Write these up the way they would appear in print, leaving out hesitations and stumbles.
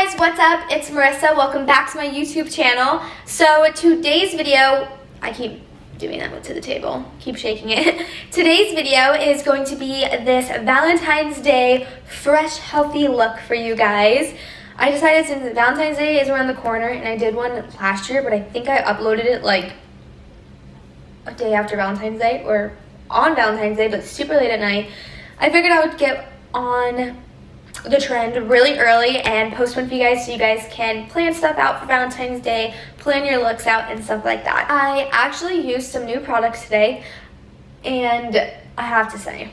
guys, what's up? It's Marissa. Welcome back to my YouTube channel. So today's video, I keep doing that to the table, keep shaking it. Today's video is going to be this Valentine's Day fresh, healthy look for you guys. I decided since Valentine's Day is around the corner, and I did one last year, but I think I uploaded it like a day after Valentine's Day or on Valentine's Day, but super late at night. I figured I would get on the trend really early and post one for you guys so you guys can plan stuff out for Valentine's Day, plan your looks out and stuff like that. I actually used some new products today, and I have to say,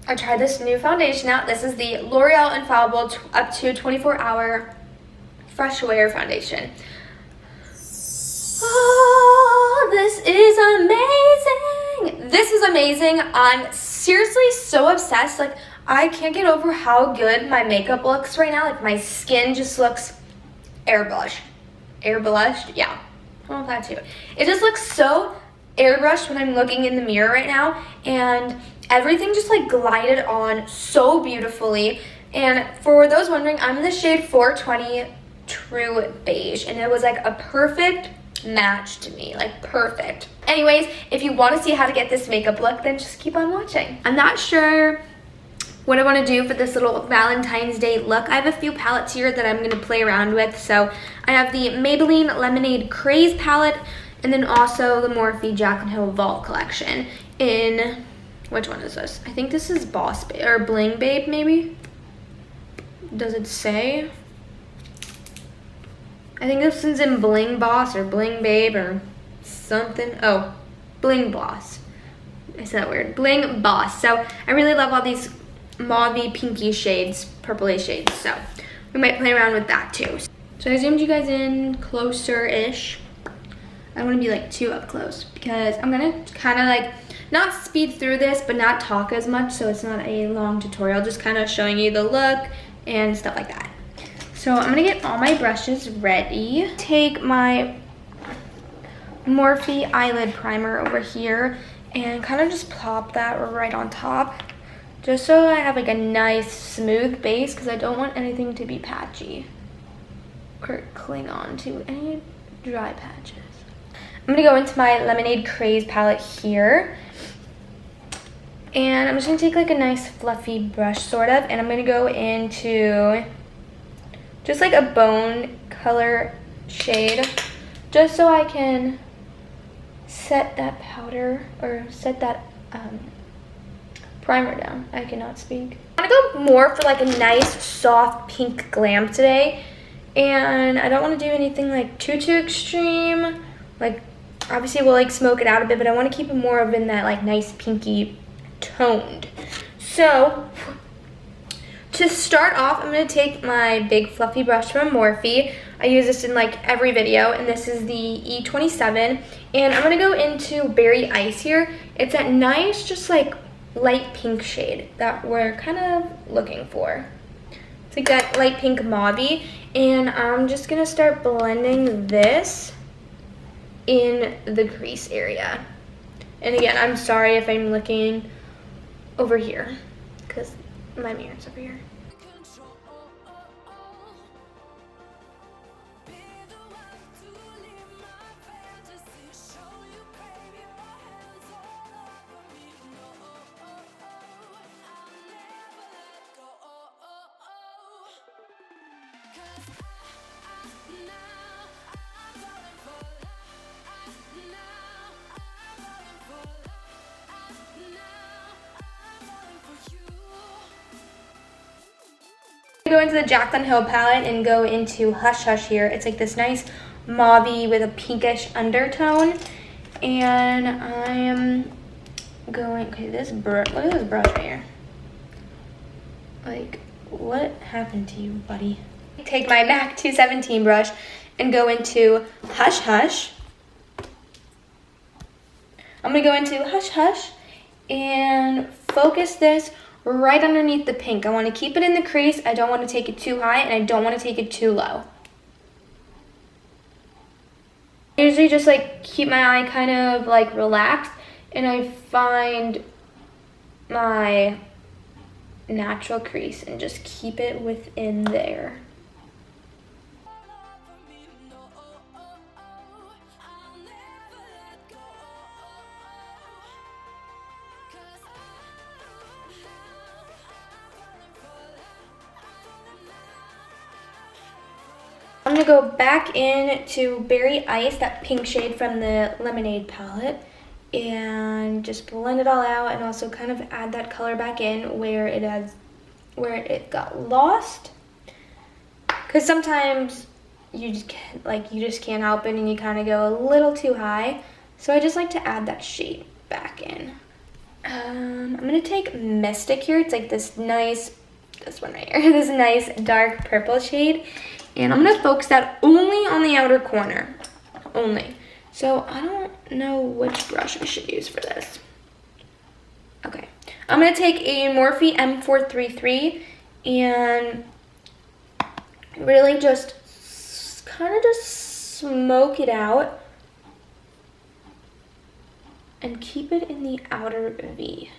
I tried this new foundation out. This is the L'oreal Infallible up to 24-hour fresh wear foundation. Oh, this is amazing. This is amazing. I'm seriously so obsessed. Like, I can't get over how good my makeup looks right now. Like, my skin just looks airbrushed. Airbrushed? Yeah. I want that too. It just looks so airbrushed when I'm looking in the mirror right now, and everything just like glided on so beautifully. And for those wondering, I'm in the shade 420 True Beige, and it was like a perfect match to me, like perfect. Anyways, if you want to see how to get this makeup look, then just keep on watching. I'm not sure what I want to do for this little Valentine's Day look. I have a few palettes here that I'm going to play around with. So I have the Maybelline Lemonade Craze palette, and then also the Morphe Jaclyn Hill Vault collection in, which one is this? I think this is Boss Babe, or Bling Babe maybe? Does it say? I think this is in Bling Boss or Bling Babe or something. Oh, Bling Boss. I said that weird. Bling Boss. So I really love all these mauve pinky shades, purpley shades. So we might play around with that too. So I zoomed you guys in closer-ish. I don't want to be like too up close because I'm going to kind of like not speed through this but not talk as much, so it's not a long tutorial, just kind of showing you the look and stuff like that. So I'm going to get all my brushes ready. Take my Morphe Eyelid Primer over here and kind of just plop that right on top, just so I have like a nice smooth base, because I don't want anything to be patchy or cling on to any dry patches. I'm going to go into my Lemonade Craze palette here, and I'm just going to take like a nice fluffy brush sort of, and I'm going to go into just like a bone color shade, just so I can set that powder or set that primer down. I cannot speak. I'm gonna go more for like a nice soft pink glam today, and I don't want to do anything like too extreme. Like, obviously we'll like smoke it out a bit, but I want to keep it more of in that like nice pinky toned. So to start off, I'm going to take my big fluffy brush from Morphe. I use this in like every video, and this is the E27. And I'm going to go into Berry Ice here. It's that nice, just like light pink shade that we're kind of looking for. It's like that light pink mauve. And I'm just going to start blending this in the crease area. And again, I'm sorry if I'm looking over here, because my mirror's over here. Go into the Jaclyn Hill palette and go into Hush Hush here. It's like this nice mauve with a pinkish undertone, and I am going, okay, this brush, look at this brush right here. Like, what happened to you, buddy? Take my MAC 217 brush and go into Hush Hush. I'm gonna go into Hush Hush and focus this right underneath the pink. I want to keep it in the crease. I don't want to take it too high, and I don't want to take it too low. I usually just like keep my eye kind of like relaxed, and I find my natural crease and just keep it within there. I'm gonna go back in to Berry Ice, that pink shade from the Lemonade palette, and just blend it all out, and also kind of add that color back in where it got lost. Because sometimes you just can't help it and you kind of go a little too high. So I just like to add that shade back in. I'm gonna take Mystic here. It's like this one right here, this nice dark purple shade. And I'm gonna focus that only on the outer corner, only. So I don't know which brush I should use for this. Okay, I'm gonna take a Morphe M433 and really just kind of just smoke it out and keep it in the outer V.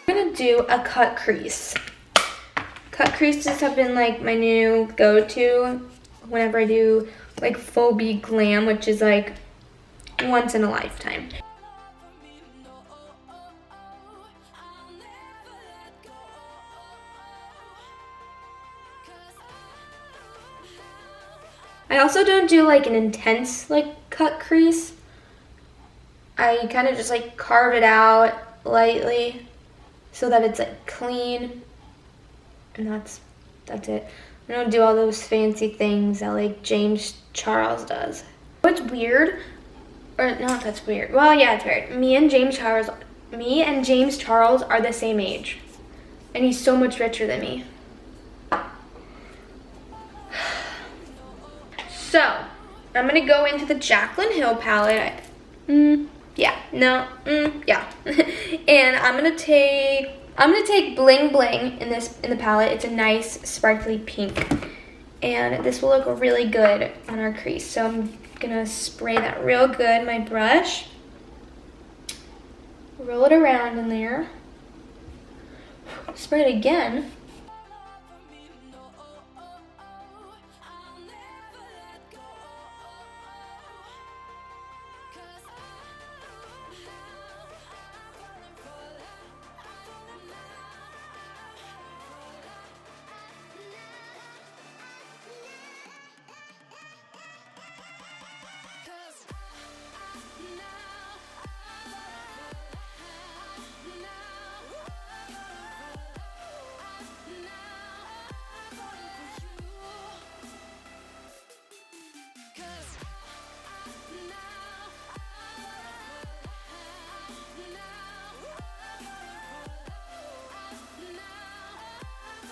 I'm gonna do a cut crease. Cut creases have been like my new go-to whenever I do like Phobie Glam, which is like once in a lifetime. I also don't do like an intense like cut crease. I kind of just like carve it out lightly so that it's like clean, and that's it. I don't do all those fancy things that like James Charles does. What's weird, or not that's weird, well yeah, it's weird. Me and James Charles are the same age, and he's so much richer than me. So I'm gonna go into the Jaclyn Hill palette. Yeah, and I'm gonna take Bling Bling in the palette. It's a nice sparkly pink, and this will look really good on our crease. So I'm gonna spray that real good, my brush. Roll it around in there. Spray it again.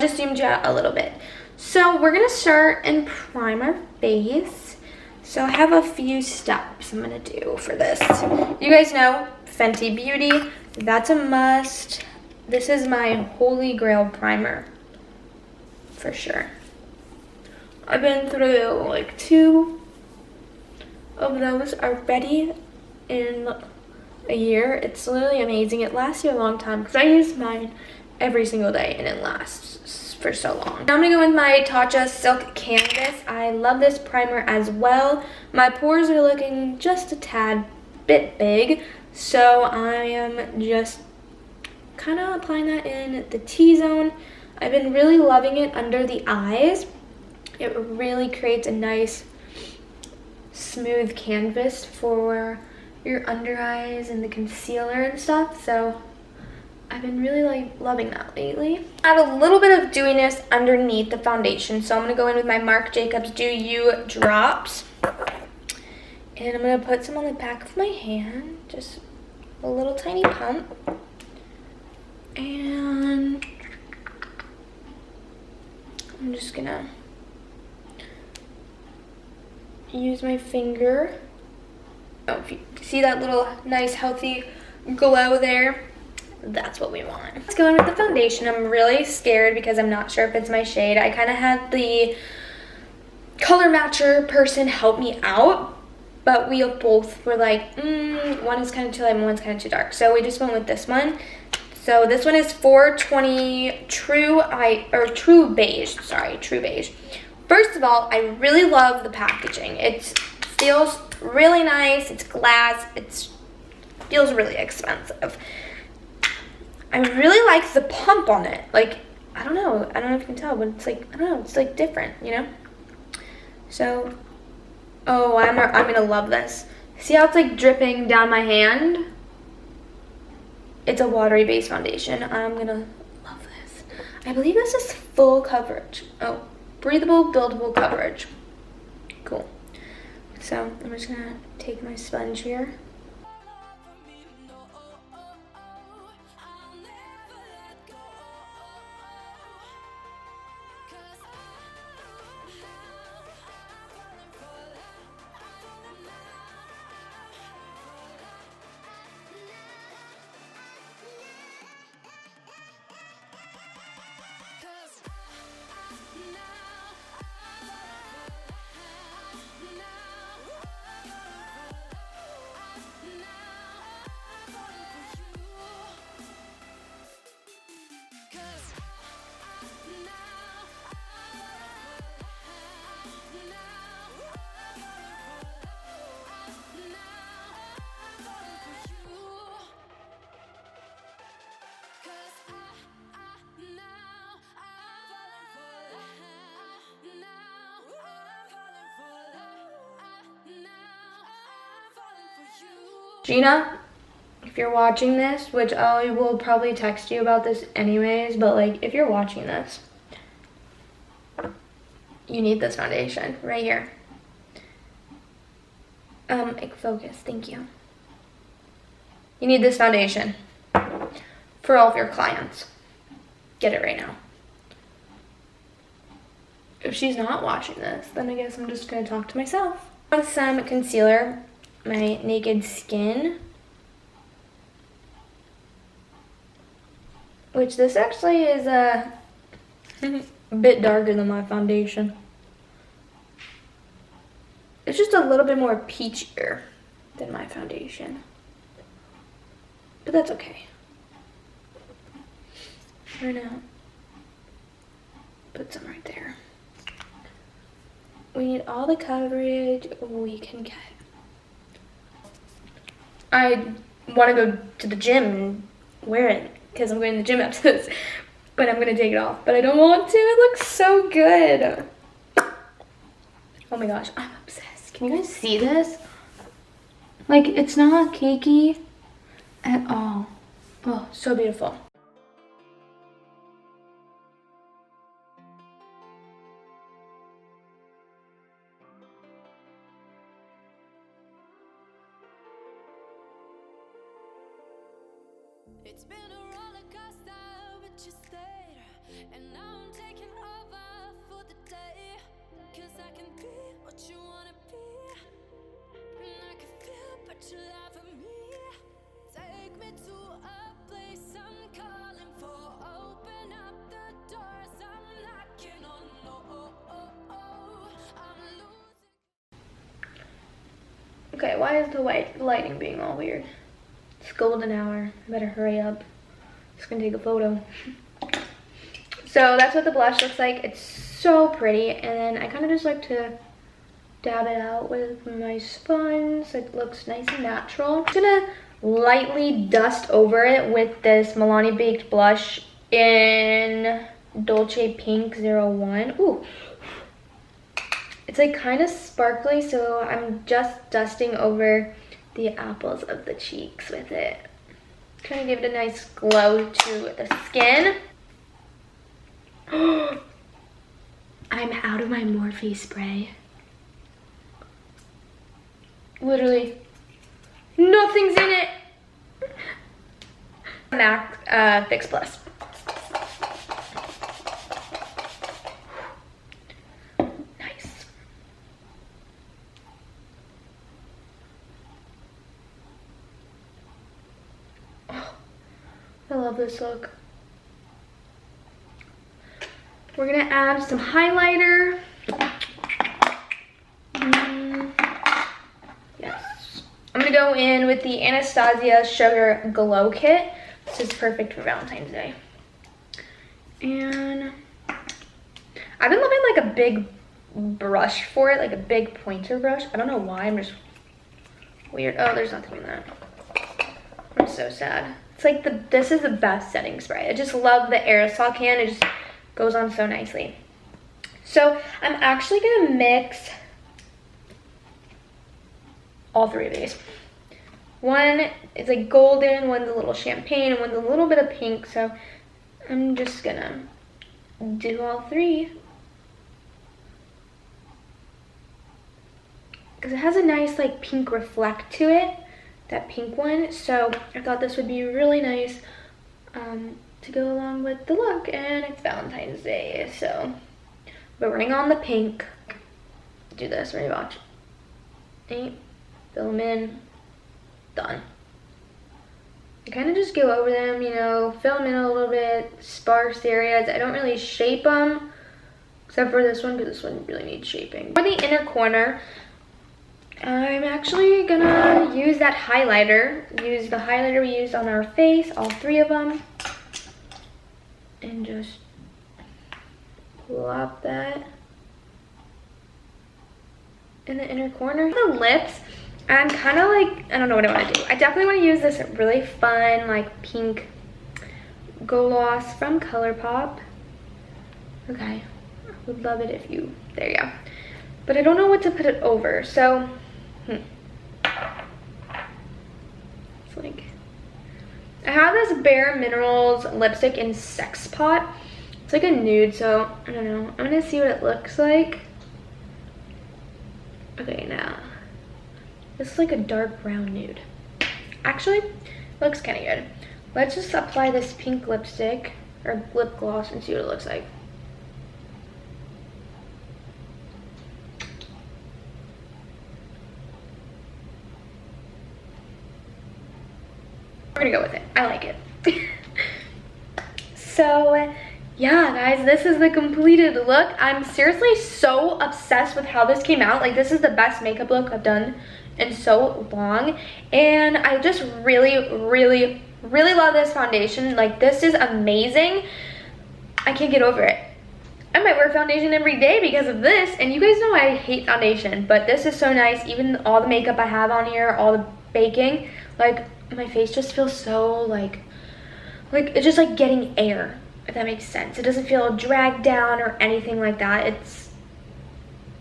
Just zoomed you out a little bit. So we're gonna start and prime our face. So I have a few steps I'm gonna do for this. You guys know Fenty Beauty, that's a must. This is my holy grail primer for sure. I've been through like 2 of those already in a year. It's literally amazing. It lasts you a long time because I use mine every single day and it lasts for so long. Now I'm gonna go with my Tatcha Silk Canvas. I love this primer as well. My pores are looking just a tad bit big, so I am just kind of applying that in the T-zone. I've been really loving it under the eyes. It really creates a nice smooth canvas for your under eyes and the concealer and stuff, so I've been really loving that lately. Add a little bit of dewiness underneath the foundation, so I'm gonna go in with my Marc Jacobs Do You drops, and I'm gonna put some on the back of my hand, just a little tiny pump, and I'm just gonna use my finger. Oh, if you see that little nice healthy glow there. That's what we want. Let's go in with the foundation. I'm really scared because I'm not sure if it's my shade. I kind of had the color matcher person help me out, but we both were like, one is kind of too light and one's kind of too dark. So we just went with this one. So this one is 420 True Beige. Sorry, True Beige. First of all, I really love the packaging. It feels really nice. It's glass. It feels really expensive. I really like the pump on it. Like, I don't know if you can tell, but it's like, I don't know, it's like different, you know? So, oh, I'm gonna love this. See how it's like dripping down my hand? It's a watery base foundation. I'm gonna love this. I believe this is full coverage. Oh, breathable, buildable coverage. Cool. So, I'm just gonna take my sponge here. Gina, if you're watching this, which I will probably text you about this anyways, but like if you're watching this, you need this foundation right here. Focus, thank you. You need this foundation for all of your clients. Get it right now. If she's not watching this, then I guess I'm just gonna talk to myself. With some concealer, my Naked Skin, which this actually is a bit darker than my foundation. It's just a little bit more peachier than my foundation, but that's okay. We're gonna put some right there. We need all the coverage we can get. I want to go to the gym and wear it because I'm going to the gym after this, but I'm going to take it off. But I don't want to. It looks so good. Oh my gosh, I'm obsessed. Can you guys see this? Like, it's not cakey at all. Oh, so beautiful. It's been a roller coaster, but you stayed, and now I'm taking over for the day. 'Cause I can be what you wanna be, and I can feel but you laugh at me. Take me to a place I'm calling for. Open up the doors I'm knocking on. I'm losing. Okay, why is the lighting being all weird? It's golden hour. I better hurry up. Just gonna take a photo. So that's what the blush looks like. It's so pretty, and then I kind of just like to dab it out with my sponge so it looks nice and natural. I'm gonna lightly dust over it with this Milani Baked blush in Dolce Pink 01. Ooh. It's like kind of sparkly, so I'm just dusting over the apples of the cheeks with it. Trying to give it a nice glow to the skin. I'm out of my Morphe spray. Literally, nothing's in it. MAC Fix Plus. Nice. love this look. We're gonna add some highlighter. Yes. I'm gonna go in with the Anastasia Sugar Glow Kit. This is perfect for Valentine's Day. And I've been loving like a big brush for it, like a big pointer brush. I don't know why, I'm just weird. Oh, there's nothing in that. I'm so sad. It's like this is the best setting spray. I just love the aerosol can. It just goes on so nicely. So I'm actually gonna mix all three of these. One is like golden, one's a little champagne, and one's a little bit of pink. So I'm just gonna do all three. Because it has a nice like pink reflect to it, that pink one. So I thought this would be really nice to go along with the look. And it's Valentine's Day, so we're running on the pink. Do this, ready, watch. 8, fill them in, done. I kind of just go over them, you know, fill them in a little bit, sparse areas. I don't really shape them, except for this one, because this one really needs shaping. For the inner corner, I'm actually gonna use that highlighter. Use the highlighter we used on our face, all three of them. And just plop that in the inner corner. The lips, I'm kind of like, I don't know what I want to do. I definitely want to use this really fun, like pink gloss from ColourPop. Okay, I would love it if you, there you go. But I don't know what to put it over, so it's like, I have this Bare Minerals lipstick in Sex Pot. It's like a nude, so I don't know. I'm gonna see what it looks like. Okay, now this is like a dark brown nude. Actually, looks kind of good. Let's just apply this pink lipstick or lip gloss and see what it looks like. We're gonna go with it. I like it. So yeah, guys, this is the completed look. I'm seriously so obsessed with how this came out. Like, this is the best makeup look I've done in so long. And I just really, really, really love this foundation. Like, this is amazing. I can't get over it. I might wear foundation every day because of this. And you guys know I hate foundation, but this is so nice. Even all the makeup I have on here, all the baking, like, my face just feels so like it's just like getting air, if that makes sense. It doesn't feel dragged down or anything like that.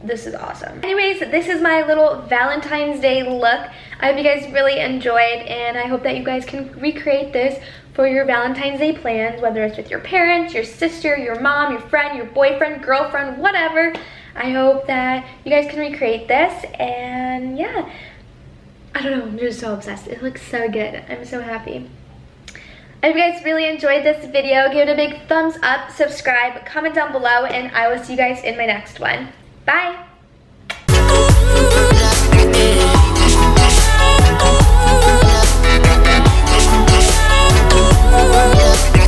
This is awesome. Anyways, this is my little Valentine's Day look. I hope you guys really enjoyed, and I hope that you guys can recreate this for your Valentine's Day plans, whether it's with your parents, your sister, your mom, your friend, your boyfriend, girlfriend, whatever. I hope that you guys can recreate this, and yeah. I don't know, I'm just so obsessed. It looks so good. I'm so happy. I hope you guys really enjoyed this video. Give it a big thumbs up, subscribe, comment down below, and I will see you guys in my next one. Bye!